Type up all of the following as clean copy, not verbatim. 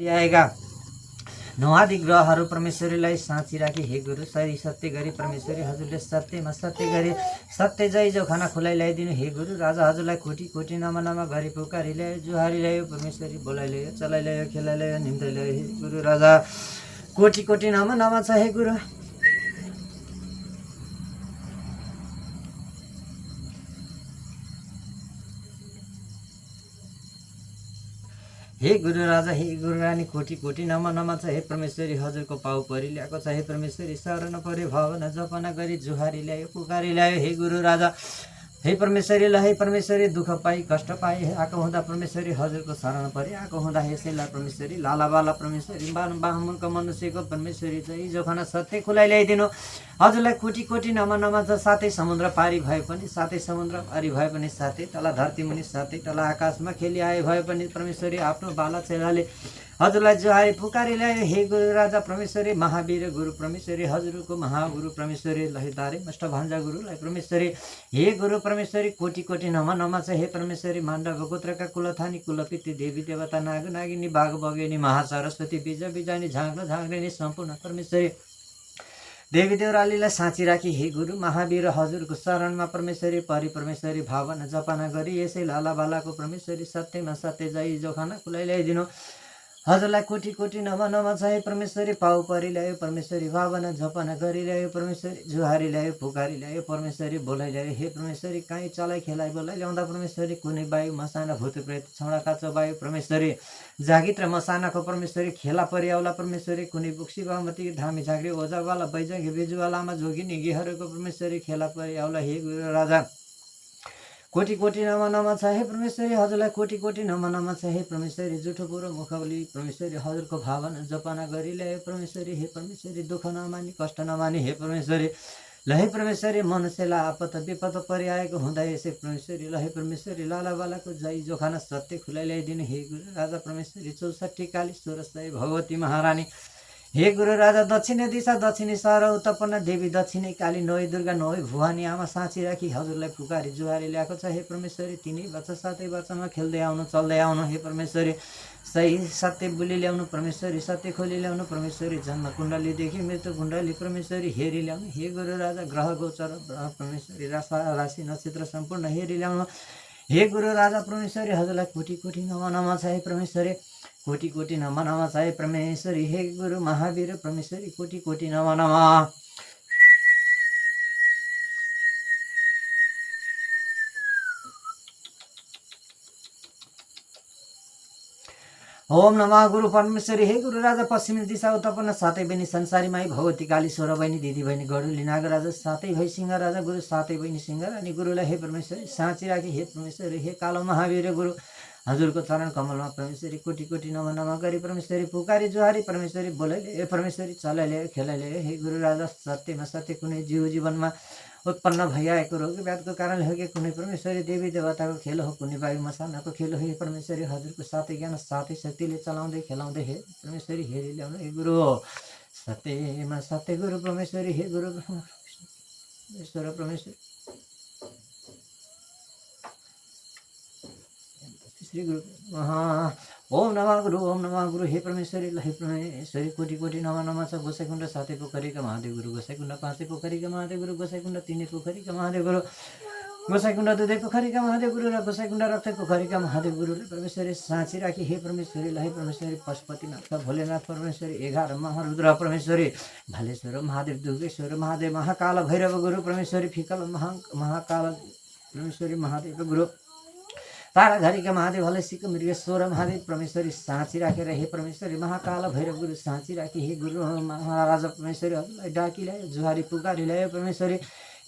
ल्याएका 9 आदि ग्रहहरू परमेश्वरीलाई साँची राखी हे गुरु सही सत्य गरी परमेश्वरी हजुरले सत्यमा सत्य गरी सत्य जय जो खाना खुलाइ ल्याइदिनु हे गुरु राजा हजुरलाई कोटी कोटी नमा नमा गरी पुकारी ल्यायो जुहारी ल्यायो परमेश्वरी बोलाइ ल्यायो चलाइ ल्यायो खेलाइ ल्यायो निम्ति ल्यायो हे गुरु राजा कोटी कोटी नमा नमा छ हे गुरु हे गुरु राजा हे गुरु रानी कोटी कोटी नमा नमा छ हे परमेश्वरी हजुरको पाउ परि ल्याएको छ हे परमेश्वरी शरण परे भावना जपना गरी जुहारी ल्यायो पुकारी ल्यायो हे गुरु राजा हे परमेश्वरी ल हे परमेश्वरी दुःख पाई कष्ट पाई आएको हुँदा परमेश्वरी हजुरको शरण परे आएको हुँदा हेसेला परमेश्वरी लाला बाला परमेश्वरी बाहुनको मनुष्यको परमेश्वरी चाहिँ जोखाना सत्य खुलाइ ल्याइदिनु हजुरलाई कोटी कोटी नमा नमा छ साथै समुद्र पारी भए पनि साथै समुद्र पारी भए पनि साथै तल धरती मुनि साथै तल आकाशमा खेली आए भए पनि परमेश्वरी आफ्नो बाला चेलाले हजुरलाई जुहारी पुकारी ल्यायो हे गुरु राजा परमेश्वरी महावीर गुरु परमेश्वरी हजुरको महागुरु परमेश्वरी लहिदारे मष्ट भान्जा गुरुलाई परमेश्वरी हे गुरु परमेश्वरी कोटी कोटी नमा नमा छ हे परमेश्वरी माण्डव गोत्रका कुलथानी कुलपित्री देवी देवता नाग नागिनी बाघ बगेनी महासरस्वती बीज बिजानी झाँक्र झाँक्रिनी सम्पूर्ण परमेश्वरी देवी देवरालीलाई साँची राखी हे गुरु महावीर हजुरको शरणमा परमेश्वरी परि परमेश्वरी भावना जपना गरी यसै लाला बालाको परमेश्वरी सत्यमा सत्य जय जोखाना खुलाइ ल्याइदिनु हजुरलाई कोटी कोटी नमा नमा छ हे परमेश्वरी पाउ परि ल्यायो परमेश्वरी भावना जपना गरी ल्यायो परमेश्वरी जुहारी ल्यायो पुकारी ल्यायो परमेश्वरी बोलाइ ल्यायो हे परमेश्वरी काहीँ चलाइ खेलाइ बोलाइ ल्याउँदा परमेश्वरी कुनै वायु मसाना भूत प्रेत छौडा काचो वायु परमेश्वरी जागित र मसानाको परमेश्वरी खेला परिआउला परमेश्वरी कुनै बुक्सी बामती धामी झाँक्री ओजावाला बैजङ्गी बिजुवालामा जोगिनी गिहरूको परमेश्वरी खेला परिआउला हे गुरु राजा कोटी कोटी नमा नमा छ हे परमेश्वरी हजुरलाई कोटी कोटी नमा नमा छ हे परमेश्वरी जुठो बुरो मुखौली परमेश्वरी हजुरको भावना जपना गरी ल्यायो परमेश्वरी हे परमेश्वरी दुःख नमानी कष्ट नमानी हे परमेश्वरी ल हे परमेश्वरी मनुष्यलाई आपत विपद परिआएको हुँदा यसै परमेश्वरी ल हे परमेश्वरी लाला बालाको जय जोखाना सत्य खुलाइ ल्याइदिनु हे गुरु राजा परमेश्वरी 64 काली 16 सय भगवती महारानी हे गुरु राजा दक्षिणे दिशा दक्षिणे सर उत्पन्न देवी दक्षिणे काली नोई दुर्गा नोई भुवानी आमा साँची राखी हजुरलाई पुकारी जुहारी ल्याएको छ हे परमेश्वरी तिनै बच्चा सातै बच्चामा खेल्दै आउनु चल्दै आउनु हे परमेश्वरी सही सत्य बोली ल्याउनु परमेश्वरी सत्य खोली ल्याउनु परमेश्वरी जन्म कुण्डलीदेखि मृत्यु कुण्डली परमेश्वरी हेरी ल्याउनु हे गुरु राजा ग्रह गोचर परमेश्वरी राशि नक्षत्र सम्पूर्ण हेरी ल्याउनु हे गुरु राजा परमेश्वरी हजुरलाई कोटी कोटी नमा नमा छ हे परमेश्वरी कोटी कोटी नमा नमा छ हे परमेश्वरी हे गुरु महावीर परमेश्वरी कोटी कोटी नमा नमा ओम नमः गुरु परमेश्वरी हे गुरु राजा पश्चिमी दिशा उत्पन्न सातै बहिनी संसारी माई भगवती काली 16 बहिनी दिदी बहिनी गडुली नागराजा सातै भई सिंह राजा गुरु सातै बहिनी सिंह अनि गुरुलाई हे परमेश्वरी साँची राखी हे परमेश्वरी हे कालो महावीर गुरु हजुरको चरण कमलमा परमेश्वरी कोटी कोटी नमा नमा गरी परमेश्वरी पुकारी जुहारी परमेश्वरी बोलाइ ल्यायो परमेश्वरी चलाइ ल्यायो खेलाइ ल्यायो हे गुरु राजा सत्यमा सत्य कुनै जीव जीवनमा उत्पन्न भइआएको रोग व्याधको कारणले हो कि कुनै परमेश्वरी देवी देवताको खेल हो कुनै वायु मसानाको खेल हो हे परमेश्वरी हजुरको साथै ज्ञान साथै शक्तिले चलाउँदै खेलाउँदै हे परमेश्वरी हेरी ल्याउनु हे गुरु सत्यमा सत्य गुरु परमेश्वरी हे गुरु ईश्वर परमेश्वरी श्री गुरु ओम नमः गुरु हे परमेश्वरी ल हे परमेश्वरी कोटी कोटी नमा नमा छ गोसाइकुण्ड सातै पोखरीका महादेव गुरु गोसाइकुण्ड पाँचै पोखरीका महादेव गुरु गोसाइकुण्ड तीनै पोखरीका महादेव गुरु गोसाइकुण्ड दुधै पोखरीका महादेव गुरु र गोसाइकुण्ड रक्तै पोखरीका महादेव गुरुले परमेश्वरी साँची राखी हे परमेश्वरी ल हे परमेश्वरी पशुपतिनाथ भोलेनाथ परमेश्वरी 11 महारुद्र परमेश्वरी भालेश्वर महादेव दुर्गेश्वर महादेव महाकाल भैरव गुरु परमेश्वरी फिकल महाकाल परमेश्वरी महादेव गुरु तारा घरीका महादेव हलसिक मृगेश्वर महादेव परमेश्वरी साँची राखेर हे परमेश्वरी महाकाल भैरव गुरु साँची राखी हे गुरु महाराजा परमेश्वरी हजुरलाई डाकी ल्यायो जुहारी पुकारी ल्यायो परमेश्वरी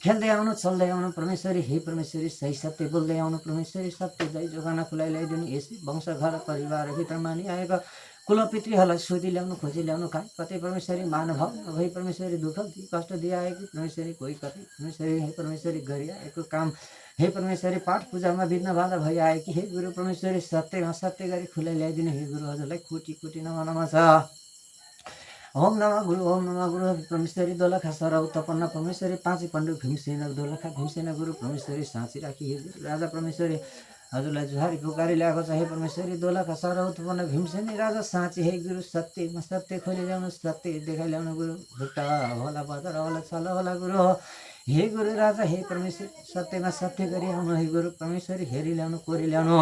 खेल्दै आउनु चल्दै आउनु परमेश्वरी हे परमेश्वरी सही सत्य बोल्दै आउनु परमेश्वरी सत्य जय जोगाना खुलाइ ल्याइदिनु यसै वंश घर परिवार भित्रमा नि आएका कुलपितृहरूलाई सोधी ल्याउनु खोजी ल्याउनु कतै परमेश्वरी मानभाव नभई परमेश्वरी दुःख कष्ट दिइआएको परमेश्वरी कोही कतै परमेश्वरी हे परमेश्वरी गरिआएको काम हे परमेश्वरी पाठ पूजामा विघ्न बाधा भइआएकी हे गुरु परमेश्वरी सत्यमा सत्य गरी खुलाइ ल्याइदिनु हे गुरु हजुरलाई कोटी कोटी नमा नमा छ ओम नमः गुरु परमेश्वरी दोलखा सर उत्पन्न परमेश्वरी पाँचै पण्डु भीमसेन दोलखा भीमसेन गुरु परमेश्वरी साँची राखी हे गुरु राजा परमेश्वरी हजुरलाई जुहारी पुकारी ल्याएको छ हे परमेश्वरी दोलखा सारा उत्पन्न भीमसेनी राजा साँची हे गुरु सत्यमा सत्य खोली ल्याउनु सत्य देखाइ ल्याउनु गुरु झुट्टा होला बदर होला छल होला गुरु हे गुरु राजा हे परमेश्वर सत्यमा सत्य गरी आउनु हे गुरु परमेश्वरी हेरी ल्याउनु कोरी ल्याउनु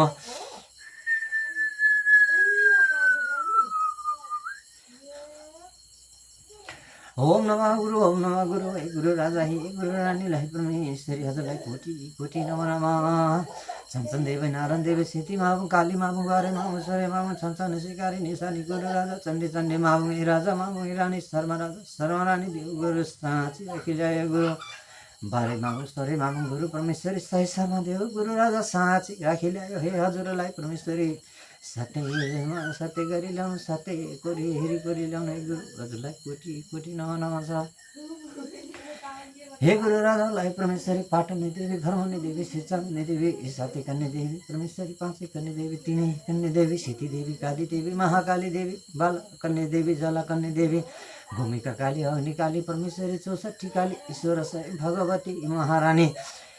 ओम नमः गुरु हे गुरु राजा हे गुरु रानीलाई परमेश्वरी हजुरलाई कोटी कोटी नमः नमः छन्छन देवी नारायण देवी सीति माबु काली माबु गरे माबु सरे माबु छन्छन शिकारी निशानी गुरु राजा चण्डी चण्डी माबु राजा माबु रानी शर्मा रानी देव गुरु साँची राखी जय गुरु बारे माबु सरे माबु गुरु परमेश्वरी सही शर्मा देव गुरु राजा साँची राखी ल्यायो हे हजुरलाई परमेश्वरी सत्यमा सत्य गरी ल्याउनु सत्य कोरी हेरी कोरी ल्याउनु हे गुरु हजुरलाई कोटी कोटी नमः नमः छ हे गुरु राजालाई परमेश्वरी पाटनी देवी धर्मनी देवी शिवचन्द्रनी देवी साथी कन्या देवी परमेश्वरी पाँचै कन्या देवी तिनै कन्या देवी सीति देवी काली देवी महाकाली देवी बाल कन्या देवी जला कन्या देवी भूमिका काली अग्नि काली परमेश्वरी 64 काली ईश्वर भगवती महारानी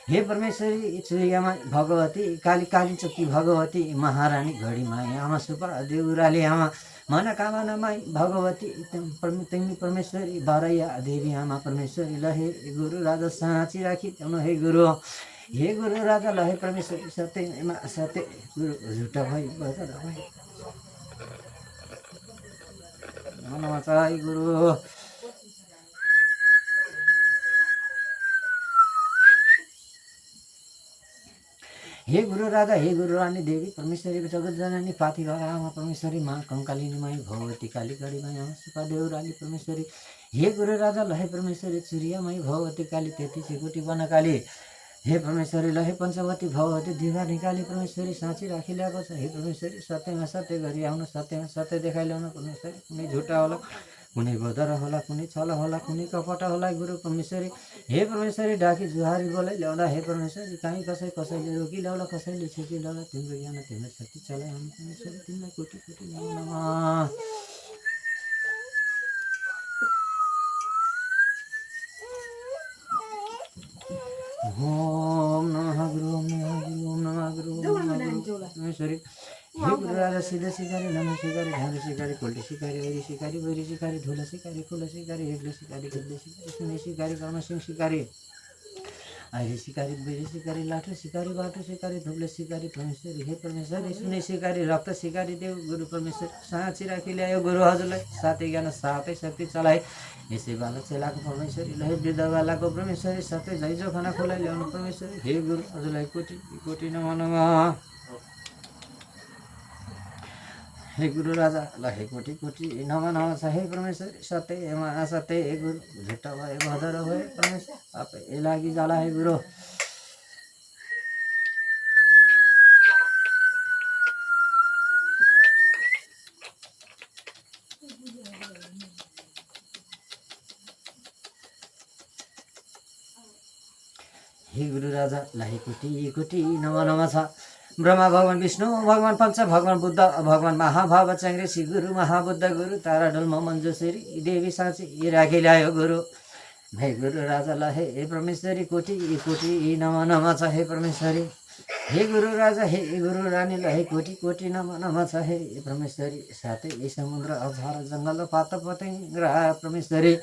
हे परमेश्वरी चुरियामा भगवती काली काली चक्की भगवती महारानी घडी माई आमा सुपा देउराली आमा मनोकामना माई भगवती तिमी परमेश्वरी बारैया देवी आमा परमेश्वरी लहे गुरु राजा साँची राखी ल्याउनु हे गुरु राजा लहे परमेश्वरी सत्यमा सत्य गुरु झुटा भई बदर भई नमः गुरु हे गुरु राजा हे गुरु रानी देवी परमेश्वरी जगत जननी पाथी आमा परमेश्वरी माँ Kankalini my Bhagwati Kali Garhi my आमा सुपा देउराली परमेश्वरी हे गुरु राजा लहे परमेश्वरी चुरिया माई भगवती काली 33 कोटी बनकाली हे परमेश्वरी लहे पञ्चवती भगवती दिवा निकाली परमेश्वरी साँची राखी ल्याएको छ हे परमेश्वरी सत्यमा सत्य गरी आउनु सत्यमा सत्य देखाइ ल्याउनु परमेश्वरी कुनै झुटा होला कुनै बदर होला कुनै छल होला कुनै कपट होला गुरु परमेश्वरी हे परमेश्वरी डाकी जुहारी बोलाई ल्याउँदा हे परमेश्वरी काहीँ कसैले रोकी ल्याउला कसैले छेकी ल्याउला तिम्रो ज्ञान तिम्रो शक्ति चलाइ आउनु परमेश्वरी तिमीलाई कोटी कोटी नमः ओम नमः गुरु ओम नमः गुरु परमेश्वरी हे गुरु राजा सिधे सिकारी नमः सिकारी ढाँगे सिकारी कोल्टे सिकारी वैरी सिकारी बैरी सिकारी ढोला सिकारी फुला सिकारी हेग्ले सिकारी गिद्ले सिकारी सुने सिकारी कर्म सिंह सिकारी आइरे सिकारी बैरी सिकारी लाठो सिकारी बाटो सिकारी धुब्ले सिकारी परमेश्वरी हे परमेश्वरी सुने सिकारी रक्त सिकारी देव गुरु परमेश्वर साँची राखी ल्यायो गुरु हजुरलाई सातै ज्ञान सातै शक्ति चलाए यसै बाला चेलाको परमेश्वरी लहे वृद्ध बालाको परमेश्वरी सबै झैजो खाना खोलाई ल्याउनु परमेश्वरी हे गुरु हजुरलाई कोटी कोटी नमः नमः हे गुरु राजा लहे कोटी कोटी नमः नमः छ हे परमेश्वरी सत्यमा असत्य हे गुरु झुट्टा भए भदर भए परमेश्वर आपै लागि जाला हे गुरु हे गुरु राजा लहे कोटी कोटी नमः नमः छ ब्रह्मा भगवान विष्णु भगवान पंच भगवान बुद्ध भगवान महाभाव चङ्ग्रे श्री गुरु महाबुद्ध गुरु तारा ढुल्म मञ्जुश्री देवी साँची राखी ल्यायो गुरु हे गुरु राजा लहे हे परमेश्वरी कोटी कोटी नमः नमः छ हे परमेश्वरी हे गुरु राजा हे गुरु रानी लहे कोटी कोटी नमः नमः छ हे परमेश्वरी साथै समुद्र अझार जङ्गल पात पतङ्ग परमेश्वरी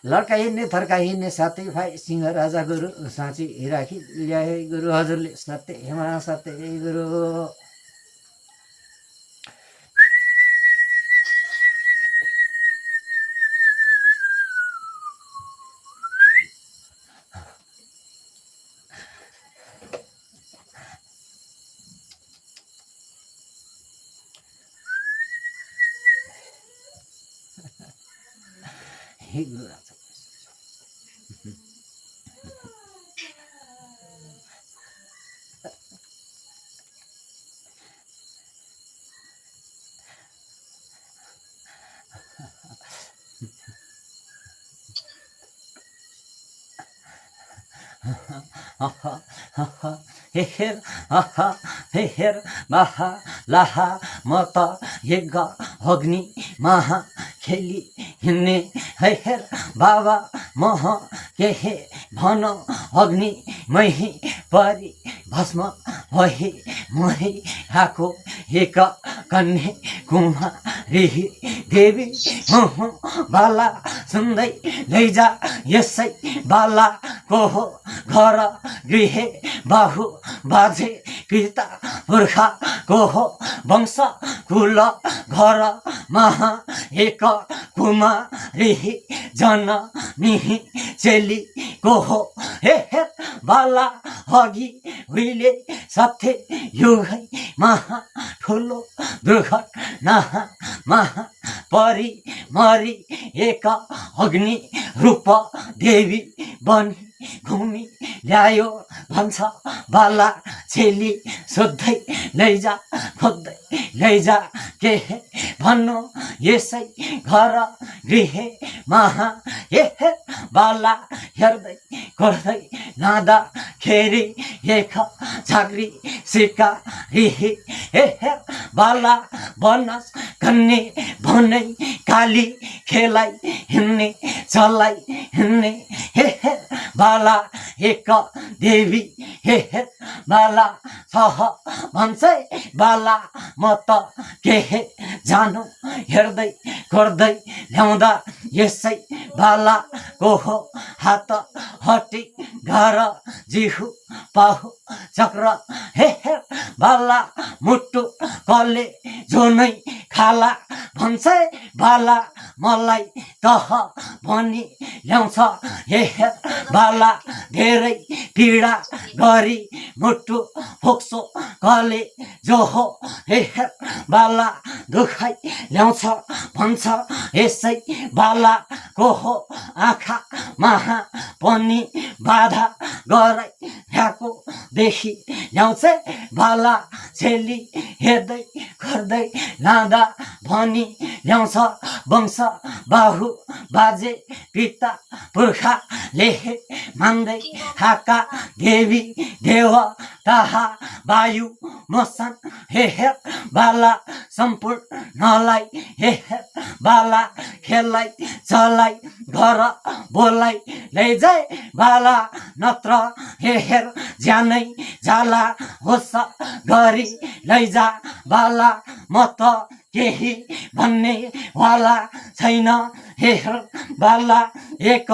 लड्का हिँड्ने थर्का हिँड्ने साथै भाइ सिंह राजा गुरु साँची राखी ल्याए गुरु हजुरले सत्य हेमा सत्य गुरु हे गुरु राजा हेर हेर बाहा लाहा मत यज्ञ अग्नि महा खेली हिँड्ने हेर बाबा मह केहे भन अग्नि मही परि भस्म भही मरि आएको एक कन्या कुमारी देवी बाला सुन्दै लैजा यसै बालाको घर गृह बाहु बाजे पिता पुर्खाको वंश कुल घरमा एक कुमारी जननी चेलीको हे बाला अघि उहिले सत्य युगैमा ठुलो दुर्घटनामा परि मरि एक अग्नि रूप देवी बनी घुमी ल्यायो भन्छ बाला चेली सोध्दै लैजा खोज्दै लैजा के भन्नु यसै घर गृहमा बाला हेर्दै गर्दै लाँदाखेरि एक झाँक्री सिकारी बाला बनस कन्ने भनै काली खेलाइ हिँड्ने चलाई हिँड्ने बाला एक देवी बाला छ भन्छ बाला म त के जानु हेर्दै गर्दै ल्याउँदा यसै बालाको हात हटी घर जिहु पाहु चक्र बाला मुटु कले जोनै खाला भन्छ बाला मलाई तह भनी ल्याउँछ बाला धेरै पीडा गरी मुटु फोक्सो कले जो हो बाला दुखाइ ल्याउँछ भन्छ यसै बालाको हो आँखामा पनि बाधा गराइ ल्याएको देखि ल्याउँछ बाला चेली हेर्दै गर्दै लाँदा भनी ल्याउँछ वंश बाहु बाजे पिता पुर्खाले मान्दै हाका देवी देवता वायु मसन हेर बाला सम्पूर्णलाई बाला खेलाई चलाई घर बोलाई लैजाइ बाला नत्र हेर ज्यानै जाला होस् गरी लैजा बाला म त केही भन्ने वाला छैन हेर बाला एक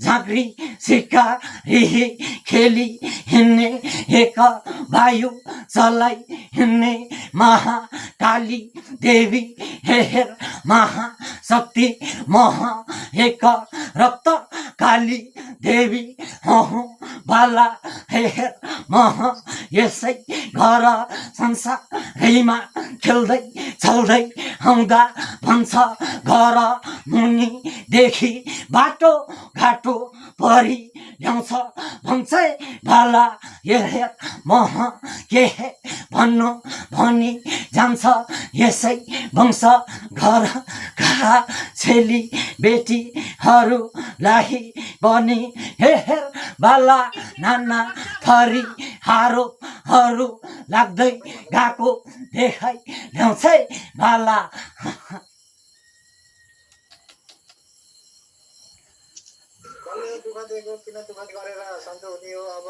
झाँक्री सिकारी खेली हिँड्ने एक वायु चलाई हिँड्ने महाकाली देवी हेर महाशक्ति मह एक रक्त काली देवी हँ बाला हेर मह यसै घर संसारैमा खेल्दै चल्दै आउँदा भन्छ घर मुनि देखि बाटो घाटो परि ल्याउँछ भन्छ बाला हेर मह के भन्नु भनी जान्छ यसै वंश घरका छेली बेटीहरूलाई पनि हेर बाला नाना थरी हारोहरू लाग्दै गएको देखाइ ल्याउँछ बाला दुःख दिएको किन दुःख गरेर सन्चो हुने हो अब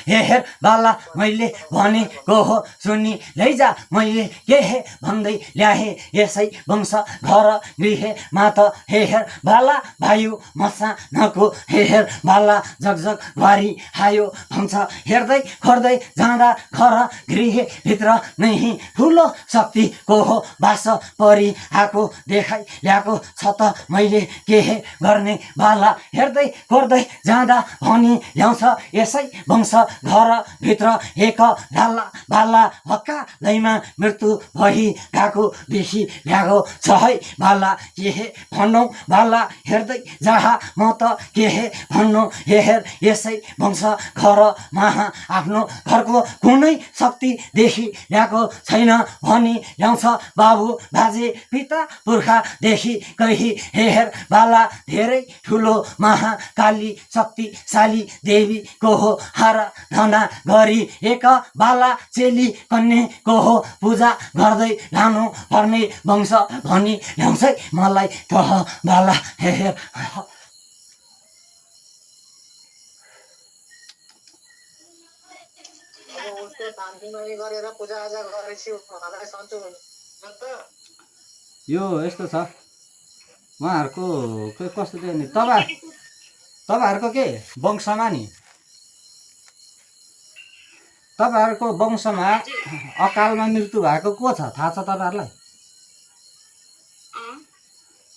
हेर बाला मैले भनेको हो सुनि लैजा मैले के भन्दै ल्याए यसै वंश घर गृहमा त हेर बाला भाइयो मसानको हेर बाला जगजग भारी आयो भन्छ हेर्दै खोर्दै जाँदा घर गृहभित्र नै ठुलो शक्तिको हो बास परि आएको देखाइ ल्याएको छ त मैले के गर्ने बाला हेर्दै खोर्दै जाँदा भनी ल्याउँछ यसै वंश घरभित्र एक ढाला बाला हक्कालैमा मृत्यु भई गएको देखि ल्याएको छ है बाला के भनौँ बाला हेर्दै जहाँ म त के भन्नु हेर यसै वंश घरमा आफ्नो घरको कुनै शक्तिदेखि ल्याएको छैन भनी ल्याउँछ बाबु बाजे पिता पुर्खादेखि कही हेर बाला धेरै ठुलो महाकाली शक्तिशाली देवीको हो आराधना गरी एक बाला चेली कन्याको हो पूजा गर्दै लानु पर्ने वंश भनी ल्याउँछ मलाई तह बाला हेर त्यो धामधुमरी गरेर पूजाआजा गरेपछि उहाँलाई सन्चो हुन्छ त। यो यस्तो छ उहाँहरूको के कस्तो थियो नि तपाईँहरूको के वंशमा नि तपाईँहरूको वंशमा अकालमा मृत्यु भएको को छ थाहा छ तपाईँहरूलाई?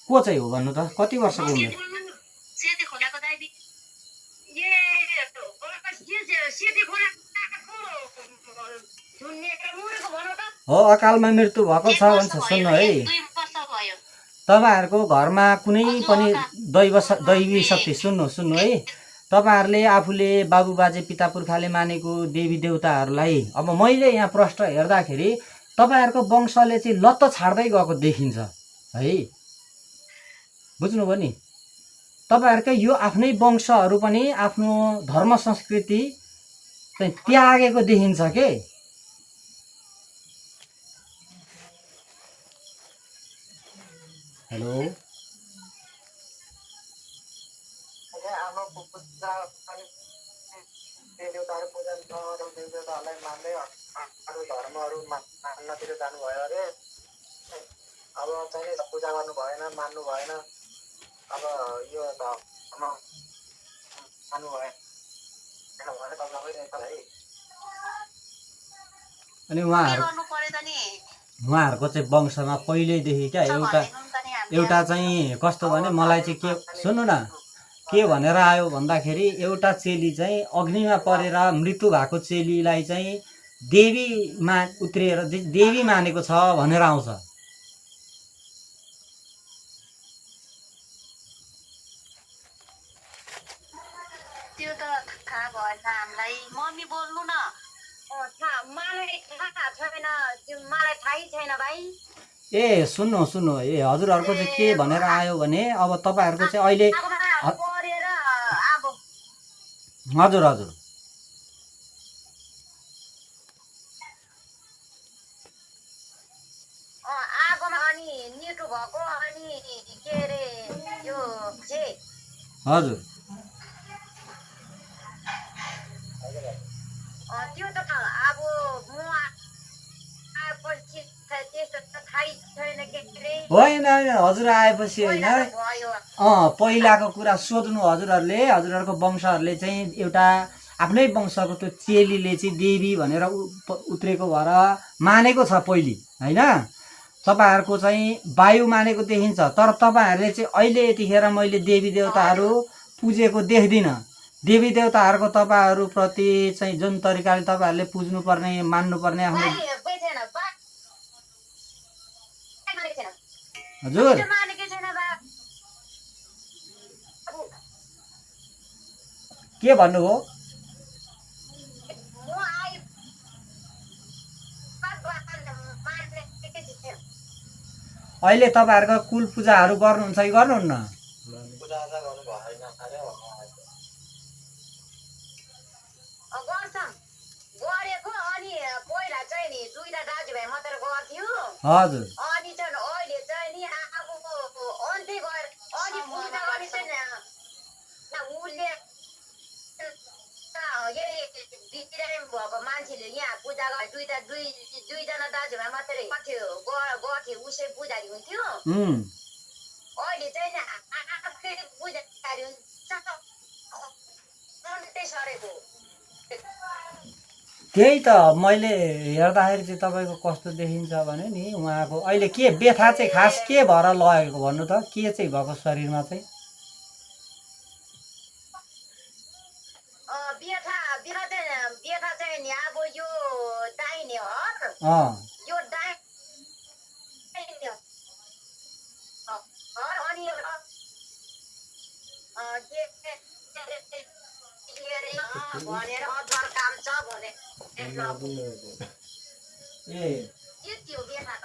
को चाहिँ हो भन्नु त? कति वर्षको उमेर? हो अकालमा मृत्यु भएको छ भन्छ। सुन्नु है, तपाईँहरूको घरमा कुनै पनि दैवी शक्ति सुन्नु है, तपाईँहरूले आफूले बाबु बाजे पिता पुर्खाले मानेको देवी देवताहरूलाई अब मैले यहाँ प्रश्न हेर्दाखेरि तपाईँहरूको वंशले चाहिँ लत्त छाड्दै गएको देखिन्छ है। बुझ्नुभयो नि? तपाईँहरूकै यो आफ्नै वंशहरू पनि आफ्नो धर्म संस्कृति चाहिँ त्यागेको देखिन्छ के। हेलो देवताहरू पूजा देवताहरूलाई मान्दै अरू धर्महरू मान्नतिर जानुभयो अरे। अब चाहिँ पूजा गर्नु भएन, मान्नु भएन। अब यो धर्म मान्नु भएन भने तपाईँ है। अनि उहाँहरूको चाहिँ वंशमा पहिल्यैदेखि क्या एउटा चाहिँ कस्तो भने मलाई चाहिँ के सुन्नु न के भनेर आयो भन्दाखेरि एउटा चेली चाहिँ अग्निमा परेर मृत्यु भएको चेलीलाई चाहिँ देवीमा उत्रिएर देवी मानेको छ भनेर आउँछ। त्यो त थाहा भएन हामीलाई। मम्मी बोल्नु न। मलाई थाहा छैन, त्यो मलाई थाहै छैन भाइ। ए सुन्नु ए हजुरहरूको चाहिँ के भनेर आयो भने अब तपाईँहरूको चाहिँ अहिले हजुर आगोमा अनि निटो भएको अनि के अरे यो हजुर त्यो त अब म आएपछि त्यस्तो त थाहै छैन के अरे। होइन हजुर आएपछि होइन पहिलाको कुरा सोध्नु हजुरहरूले। हजुरहरूको वंशहरूले चाहिँ एउटा आफ्नै वंशको त्यो चेलीले चाहिँ देवी भनेर उत्रेको भएर मानेको छ पहिले होइन। तपाईँहरूको चाहिँ वायु मानेको देखिन्छ। तर तपाईँहरूले चाहिँ अहिले यतिखेर मैले देवी देवताहरू पुजेको देख्दिनँ। देवी देवताहरूको तपाईँहरूप्रति चाहिँ जुन तरिकाले तपाईँहरूले पुज्नुपर्ने मान्नुपर्ने आफ्नो हजुर के भन्नुभयो? अहिले तपाईँहरूको कुल पूजाहरू गर्नुहुन्छ कि गर्नुहुन्न? हजुर अनि चाहिँ अहिले चाहिँ नि अब अन्त्य गएर अनि पूजा गर्ने चाहिँ उसले भएको मान्छेले यहाँ पूजा गरे दुईजना दाजुभाइ मात्रै गर्थ्यो उसै पुजारी हुन्थ्यो। अहिले चाहिँ नि आफै पुजारी हुन्छ अन्त्य सरेको। त्यही त मैले हेर्दाखेरि चाहिँ तपाईँको कस्तो देखिन्छ भने नि उहाँको अहिले के व्यथा चाहिँ खास के भएर लगेको भन्नु त? के चाहिँ भएको शरीरमा चाहिँ? व्यथा चाहिँ नि अब यो दाहिने हर यो दाहिने हर अनि भनेर अदर काम छ भने ए के थियो व्यथा त